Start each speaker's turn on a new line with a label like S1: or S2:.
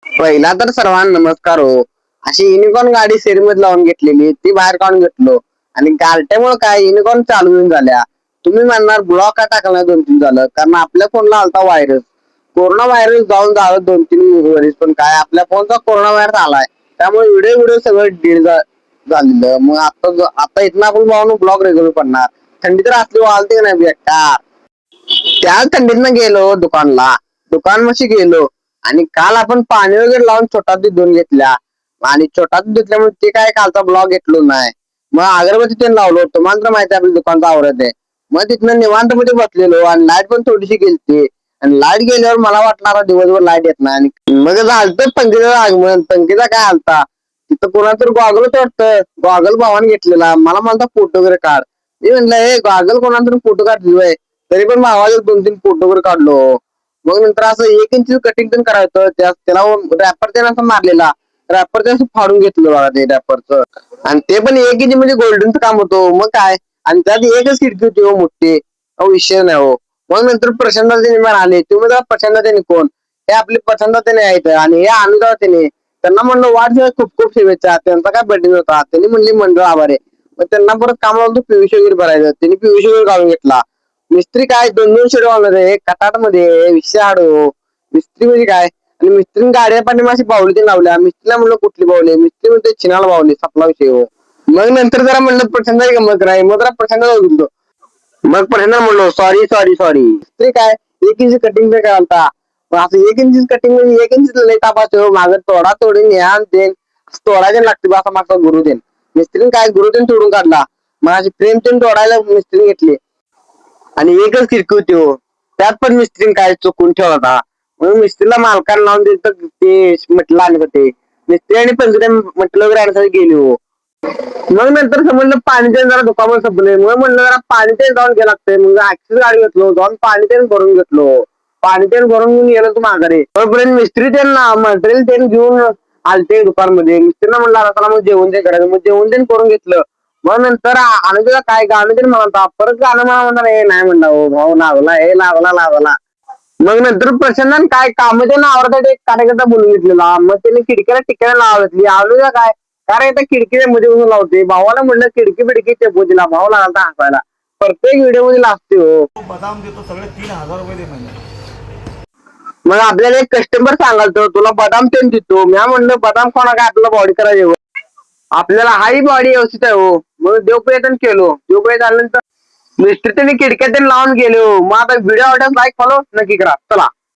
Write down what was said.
S1: पहिला तर सर्वांना नमस्कार हो. अशी युनिकॉर्न गाडी सेरीमध्ये लावून घेतलेली ती बाहेर काढून घेतलो आणि गारट्यामुळे काय युनिकॉर्न चालू होऊन झाल्या. तुम्ही म्हणणार ब्लॉक का टाकला 2-3 झालं कारण आपल्या फोनला आलता व्हायरस. कोरोना व्हायरस जाऊन झालं 2-3 वर्ष पण काय आपल्या फोनचा कोरोना व्हायरस आलाय त्यामुळे व्हिडिओ व्हिडिओ सगळं डिलीट झालेलं. मग आता इथं आपण भाऊन ब्लॉग रेग्युलर पडणार. थंडी तर असली वालते नाही बेकार. त्या थंडीतनं गेलो दुकानला. दुकानपाशी गेलो आणि काल आपण पाणी वगैरे लावून छोटा धुवून घेतल्या आणि छोटा धुतल्यामुळे ते काय कालचा ब्लॉग घेतलो नाही. मग अगरबत्ती ते लावलो. तुम्हाला तर माहिती आहे आपल्या दुकानचा आवडत आहे. मग तिथनं निवांत मध्ये बसलेलो आणि लाईट पण थोडीशी गेलती आणि लाईट गेल्यावर मला वाटणार दिवसभर लाईट येत नाही आणि मग झालतं पंखीचं आगमन. पंखीचा काय आलता तिथं कोणाचं गॉगलच वाटतं. गॉगल भावाने घेतलेला मला म्हणता फोटो वगैरे काढ. मी म्हणलं हे गॉगल कोणाला फोटो काढलोय तरी पण भावाला 2-3 फोटो वगैरे काढलो. मग नंतर असं 1 इंच कटिंग पण करायचं त्याला रॅपर त्यानं असं मारलेला रॅपर ते असं फाडून घेतलं बघा ते रॅपरचं आणि ते पण 1 इंच म्हणजे गोल्डनचं काम होतो. मग काय आणि त्यात एकच खिडकी होती हो मोठी. अहो विषय नाही हो. मग नंतर प्रचंड त्यांनी आले. तुम्ही जरा प्रचंड त्यांनी कोण हे आपले प्रचंड त्याने आहेत आणि हे अनुदान त्याने त्यांना म्हणलं वाढदिवस खूप खूप शुभेच्छा. त्यांचा काय बर्थडे होता त्यांनी म्हणले मंडळ आभार आहे. मग त्यांना परत कामाला होतं पीयूष वगैरे भरायचं त्यांनी पीयूष वगैरे काढून घेतला. मिस्त्री काय 2-2 शेड वाढवणार कटाट मध्ये विषय हाडो. मिस्त्री म्हणजे काय आणि मिस्त्रीने गाड्या पाठीमाशी बावली ते लावल्या. मिस्त्रीला म्हणलं कुठली बावली मिस्त्री म्हणते चिनाला बावली सपला विषय हो. मग नंतर जरा म्हणलं प्रचंड गमत राही मग जरा प्रचंड गेलो. मग प्रचंड म्हणलो सॉरी सॉरी सॉरी. मिस्त्री काय 1 इंच कटिंग काय घालता असं 1 इंच कटिंग म्हणजे 1 इंच लय तापाचं मागं तोडा तोडून ह्या देन तोडायला लागते बा असा मागचा गुरु देन. मिस्त्रीने काय गुरु देन तोडून काढला. मग अशी फ्रेम तेन तोडायला मिस्त्री घेतली आणि एकच खिडकी होती हो. त्यात पण मिस्त्रीने काय चुकून ठेवला होता. म्हणून मिस्त्रीला मालकाला लावून दिलं ते म्हटलं आणि ते मिस्त्री आणि पंधरा म्हटलं वगैरे आणण्यासाठी गेली हो. मग नंतर समजलं पाणी ते जरा दुकानावर संपले. मग म्हणलं जरा पाणी ते जाऊन घ्यायला लागतंय. मग ऍक्सिस गाडी घेतलो जाऊन पाणी ते भरून घेतलो. पाणी ते भरून घेऊन गेलो तू माघारी. तोपर्यंत मिस्त्री त्यांना मटेरियल ते घेऊन आलते दुकानमध्ये. मिस्त्रीला म्हणलं आता त्याला मग जेवण ते करायचं मग जेवण ते करून घेतलं. मग नंतर अनुजला काय गाणं तरी म्हणता परत गाणं मला म्हणणार हे नाही म्हणला हो भाऊ लागला हे लागला. मग नंतर प्रसन्न काय काम त्यांना आवडतात एक कार्यकर्ता बोलून घेतलेला. मग त्याने खिडकीला टिकायला लावली. अनुजा काय कारण आता खिडकीच्या मध्ये बसून लावते. भावाला म्हणलं खिडकी बिडकी टेपू भाऊ लागला हसायला. प्रत्येक व्हिडिओ मध्ये लागते हो.
S2: बदाम देतो सगळे 3,000 रुपये दे म्हणजे.
S1: मग आपल्याला एक कस्टमर सांगाल तर तुला बदाम तेन देतो. मी म्हणलं बदाम कोणा काय आपल्याला बॉडी करायची आपल्याला हाही बॉडी व्यवस्थित आहे हो. मग देवपर्यंत केलो. देवपर्यंत आल्यानंतर मिस्त्री त्यांनी खिडक्यात लावून गेलो. मग आता व्हिडिओ आवडल्यास लाईक फॉलो नक्की करा. चला.